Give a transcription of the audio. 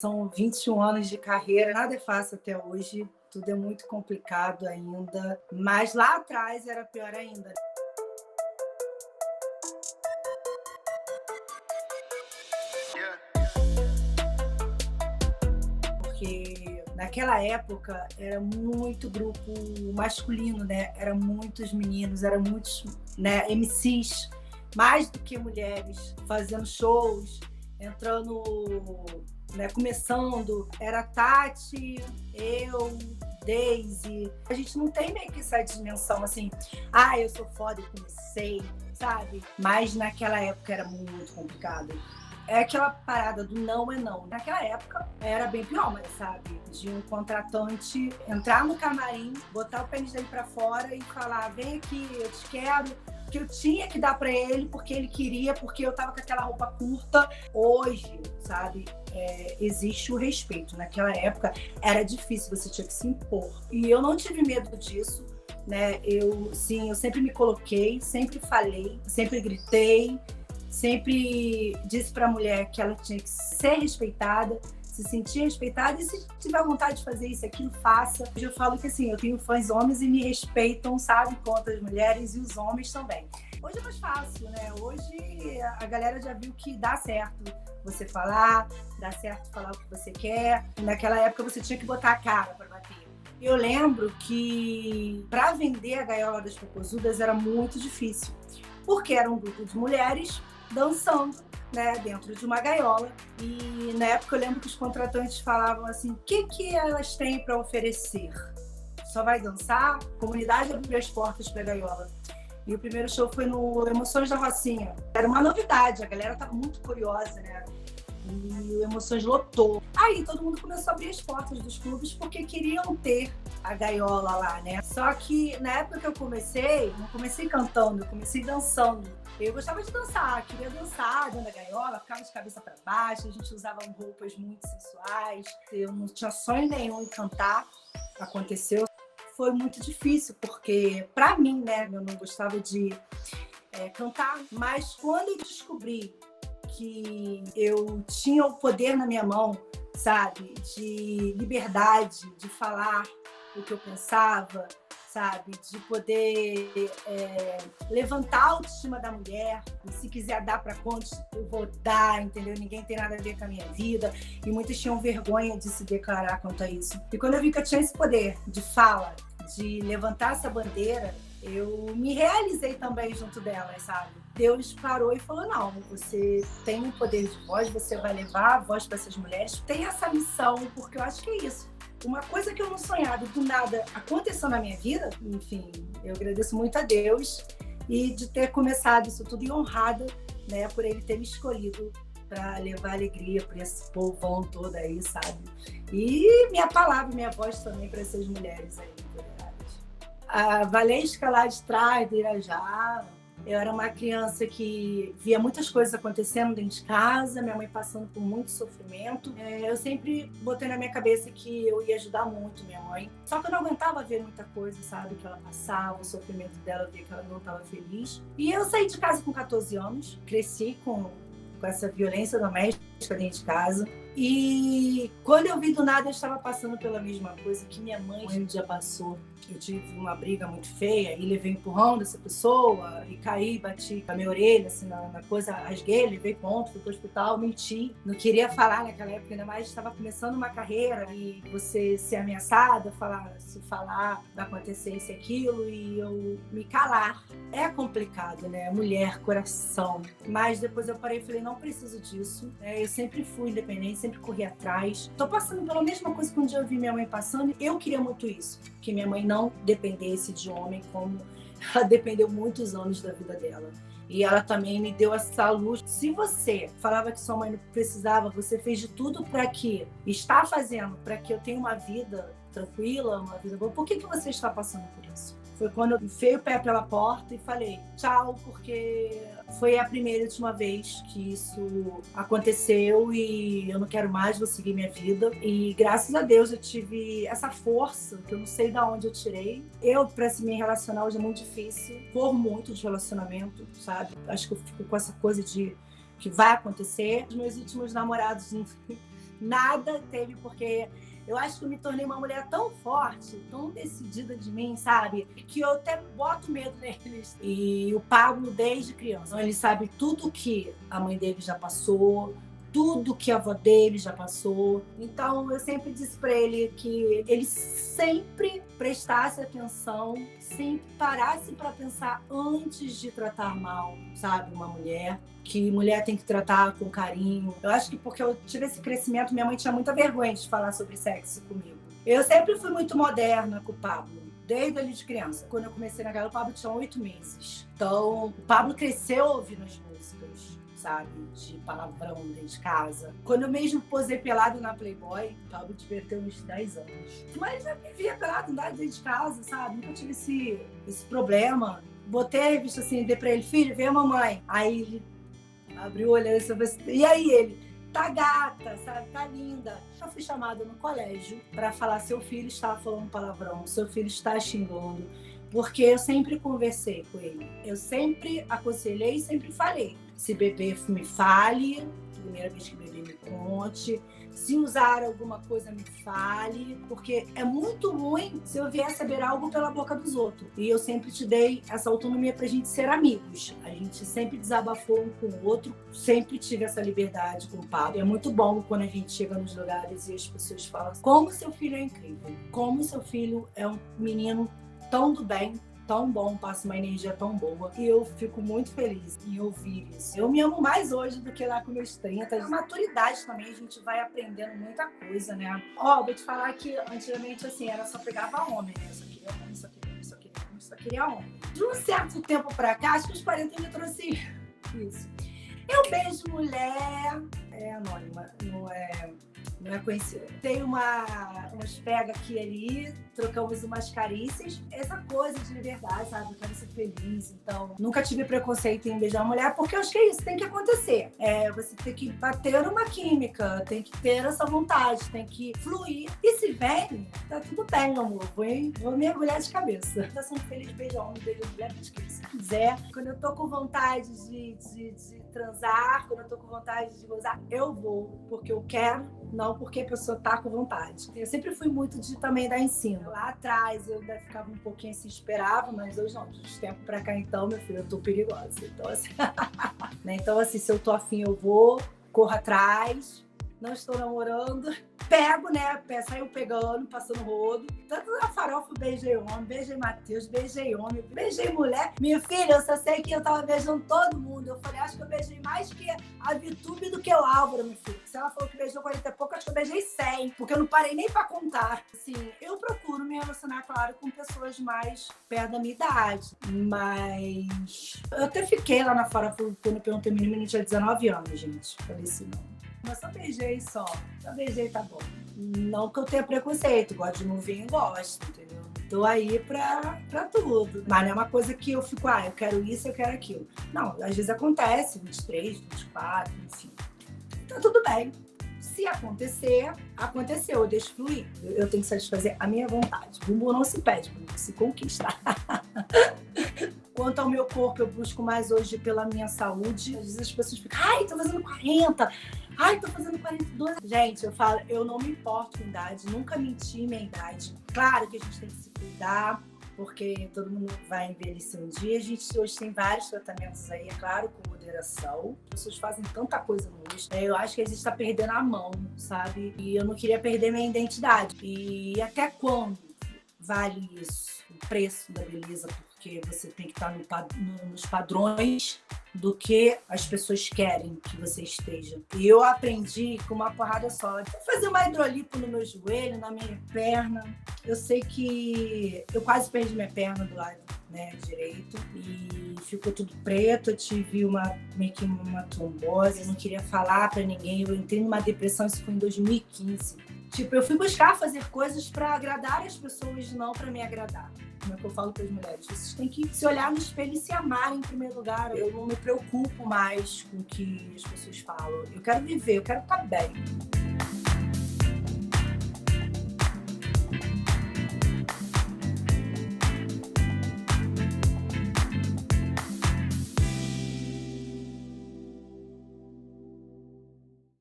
São 21 anos de carreira, nada é fácil até hoje, tudo é muito complicado ainda, mas lá atrás era pior ainda. Porque naquela época era muito grupo masculino, né? Eram muitos meninos, eram muitos, né, MCs, mais do que mulheres, fazendo shows, entrando, né, começando. Era Tati, eu, Daisy. A gente não tem meio que essa dimensão assim, eu sou foda e comecei, sabe? Mas naquela época era muito complicado. É aquela parada do não é não. Naquela época era bem pior, mas sabe? De um contratante entrar no camarim, botar o pênis dele pra fora e falar: vem aqui, eu te quero. Que eu tinha que dar pra ele porque ele queria, porque eu tava com aquela roupa curta. Hoje, sabe? Existe o respeito. Naquela época era difícil, você tinha que se impor. E eu não tive medo disso. Né? Eu sempre me coloquei, sempre falei, sempre gritei. Sempre disse para a mulher que ela tinha que ser respeitada, se sentir respeitada, e se tiver vontade de fazer isso, aquilo, faça. Hoje eu falo que assim, eu tenho fãs homens e me respeitam, sabe, quanto as mulheres e os homens também. Hoje é mais fácil, né? Hoje a galera já viu que dá certo você falar, dá certo falar o que você quer. Naquela época você tinha que botar a cara para bater. Eu lembro que para vender a gaiola das popozudas era muito difícil, porque era um grupo de mulheres dançando, né, dentro de uma gaiola. E na época eu lembro que os contratantes falavam assim: o que elas têm para oferecer? Só vai dançar? A comunidade abriu as portas para a gaiola. E o primeiro show foi no Emoções da Rocinha. Era uma novidade, a galera estava muito curiosa, né? E o Emoções lotou. Aí todo mundo começou a abrir as portas dos clubes porque queriam ter a gaiola lá, né? Só que na época que eu comecei, não comecei cantando, eu comecei dançando. Eu gostava de dançar, queria dançar dentro da gaiola, ficava de cabeça para baixo, a gente usava roupas muito sensuais. Eu não tinha sonho nenhum em cantar, aconteceu. Foi muito difícil, porque para mim, né, eu não gostava de cantar, mas quando eu descobri que eu tinha o poder na minha mão, sabe, de liberdade, de falar o que eu pensava, sabe, de poder levantar a autoestima da mulher, e se quiser dar para quantos, eu vou dar, entendeu? Ninguém tem nada a ver com a minha vida, e muitas tinham vergonha de se declarar quanto a isso. E quando eu vi que eu tinha esse poder de fala, de levantar essa bandeira, eu me realizei também junto delas, sabe? Deus parou e falou: não, você tem um poder de voz, você vai levar a voz para essas mulheres, tem essa missão, porque eu acho que é isso. Uma coisa que eu não sonhava, do nada aconteceu na minha vida, enfim, eu agradeço muito a Deus e de ter começado isso tudo e honrada, né, por Ele ter me escolhido para levar alegria para esse povão todo aí, sabe? E minha palavra, minha voz também para essas mulheres aí. A Valesca lá de trás, do Irajá. Eu era uma criança que via muitas coisas acontecendo dentro de casa, minha mãe passando por muito sofrimento. Eu sempre botei na minha cabeça que eu ia ajudar muito minha mãe. Só que eu não aguentava ver muita coisa, sabe? Que ela passava, o sofrimento dela, eu via que ela não estava feliz. E eu saí de casa com 14 anos, cresci com essa violência doméstica dentro de casa. E quando eu vi do nada, eu estava passando pela mesma coisa que minha mãe um dia passou. Eu tive uma briga muito feia e levei empurrão dessa pessoa e caí, bati a minha orelha assim, na coisa, rasguei, levei ponto, fui pro hospital, menti. Não queria falar naquela época, ainda mais estava começando uma carreira e você ser ameaçada, se falar, vai acontecer isso e aquilo, e eu me calar. É complicado, né? Mulher, coração. Mas depois eu parei e falei: não preciso disso. Eu sempre fui independente, sempre corri atrás. Tô passando pela mesma coisa que um dia eu vi minha mãe passando. Eu queria muito isso, que minha mãe não dependesse de homem como ela dependeu muitos anos da vida dela. E ela também me deu essa luz. Se você falava que sua mãe não precisava, você fez de tudo para que está fazendo, para que eu tenha uma vida tranquila, uma vida boa, por que você está passando por isso? Foi quando eu enfiei o pé pela porta e falei tchau, porque foi a primeira e última vez que isso aconteceu e eu não quero mais, vou seguir minha vida. E graças a Deus eu tive essa força, que eu não sei de onde eu tirei. Para se me relacionar hoje é muito difícil, por muito de relacionamento, sabe? Acho que eu fico com essa coisa de que vai acontecer. Os meus últimos namorados Nada teve, porque eu acho que eu me tornei uma mulher tão forte, tão decidida de mim, sabe? Que eu até boto medo neles. E o Pablo, desde criança, ele sabe tudo que a mãe dele já passou, tudo que a avó dele já passou. Então, eu sempre disse para ele que ele sempre prestasse atenção, sempre parasse para pensar antes de tratar mal, sabe, uma mulher. Que mulher tem que tratar com carinho. Eu acho que porque eu tive esse crescimento, minha mãe tinha muita vergonha de falar sobre sexo comigo. Eu sempre fui muito moderna com o Pablo, desde ali de criança. Quando eu comecei na Galo, o Pablo tinha 8 meses. Então, o Pablo cresceu ouvindo as músicas, sabe, de palavrão dentro de casa. Quando eu mesmo posei pelado na Playboy, o Pablo devia ter uns 10 anos. Mas eu me via pelado dentro de casa, sabe? Nunca tive esse problema. Botei a revista assim, dei pra ele, filho, vem a mamãe. Aí ele abriu o olho e aí ele, tá gata, sabe, tá linda. Eu fui chamada no colégio para falar, seu filho está falando palavrão, seu filho está xingando, porque eu sempre conversei com ele. Eu sempre aconselhei e sempre falei. Se beber, me fale, primeira vez que beber, me conte. Se usar alguma coisa, me fale, porque é muito ruim se eu vier saber algo pela boca dos outros. E eu sempre te dei essa autonomia pra gente ser amigos. A gente sempre desabafou um com o outro, sempre tive essa liberdade com o Pablo. É muito bom quando a gente chega nos lugares e as pessoas falam como seu filho é incrível, como seu filho é um menino tão do bem, tão bom, passa uma energia tão boa. E eu fico muito feliz em ouvir isso. Eu me amo mais hoje do que lá com meus 30. A maturidade também, a gente vai aprendendo muita coisa, né? Ó, vou te falar que antigamente, assim, era só pegava homem, né? Eu só queria homem, só queria homem, só queria homem, só queria homem. De um certo tempo pra cá, acho que os 40 me trouxe isso. Eu beijo mulher, é anônima, não é conhecida. Tem umas pega aqui e ali, trocamos umas carícias. Essa coisa de liberdade, sabe? Eu quero ser feliz. Então, nunca tive preconceito em beijar uma mulher, porque eu acho que é isso, tem que acontecer. Você tem que bater uma química, tem que ter essa vontade, tem que fluir. E se vem, tá tudo bem, meu amor. Vou mergulhar de cabeça. Tá sendo feliz, beija homem, beija mulher, beija quem você quiser. Quando eu tô com vontade de transar, quando eu tô com vontade de gozar, eu vou, porque eu quero, não porque a pessoa tá com vontade. Eu sempre fui muito de também dar ensino. Lá atrás eu ainda ficava um pouquinho assim, esperava, mas hoje não, de uns tempos pra cá então, meu filho, eu tô perigosa. Então assim, né? Então, assim, se eu tô afim, eu vou, corro atrás, não estou namorando, pego, né? Saiu pegando, passando rodo. Tanto na farofa, beijei homem, beijei Matheus, beijei homem, beijei mulher. Minha filha, eu só sei que eu tava beijando todo mundo. Eu falei, acho que eu beijei mais que a Vitube do que o Álvaro, minha filha. Se ela falou que beijou 40 e pouco, acho que eu beijei 100, porque eu não parei nem pra contar. Assim, eu procuro me relacionar, claro, com pessoas mais perto da minha idade. Mas eu até fiquei lá na farofa quando eu perguntei, menino tinha 19 anos, gente. Falei assim, não. Mas só beijei, tá bom. Não que eu tenha preconceito, gosto de novinho, gosto, entendeu? Tô aí pra tudo. Mas não é uma coisa que eu fico, eu quero isso, eu quero aquilo. Não, às vezes acontece, 23, 24, enfim. Tá tudo bem. Se acontecer, aconteceu, eu deixo fluir. Eu tenho que satisfazer a minha vontade. Bumbum não se pede, bumbum se conquista. Quanto ao meu corpo, eu busco mais hoje pela minha saúde. Às vezes as pessoas ficam, tô fazendo 40. Tô fazendo 42. Gente, eu falo, eu não me importo com idade, nunca menti minha idade. Claro que a gente tem que se cuidar, porque todo mundo vai envelhecer um dia. A gente hoje tem vários tratamentos aí, é claro, com moderação. As pessoas fazem tanta coisa no rosto. Eu acho que a gente tá perdendo a mão, sabe? E eu não queria perder minha identidade. E até quando vale isso? O preço da beleza, porque você tem que estar nos padrões do que as pessoas querem que você esteja. E eu aprendi com uma porrada só. Vou fazer uma hidrolipo no meu joelho, na minha perna. Eu sei que eu quase perdi minha perna do lado, né, direito e ficou tudo preto. Eu tive meio que uma trombose. Eu não queria falar pra ninguém. Eu entrei numa depressão, isso foi em 2015. Tipo, eu fui buscar fazer coisas pra agradar as pessoas, não pra me agradar. Como é que eu falo para as mulheres? Vocês têm que se olhar no espelho e se amar em primeiro lugar. Eu não me preocupo mais com o que as pessoas falam. Eu quero viver, eu quero estar bem.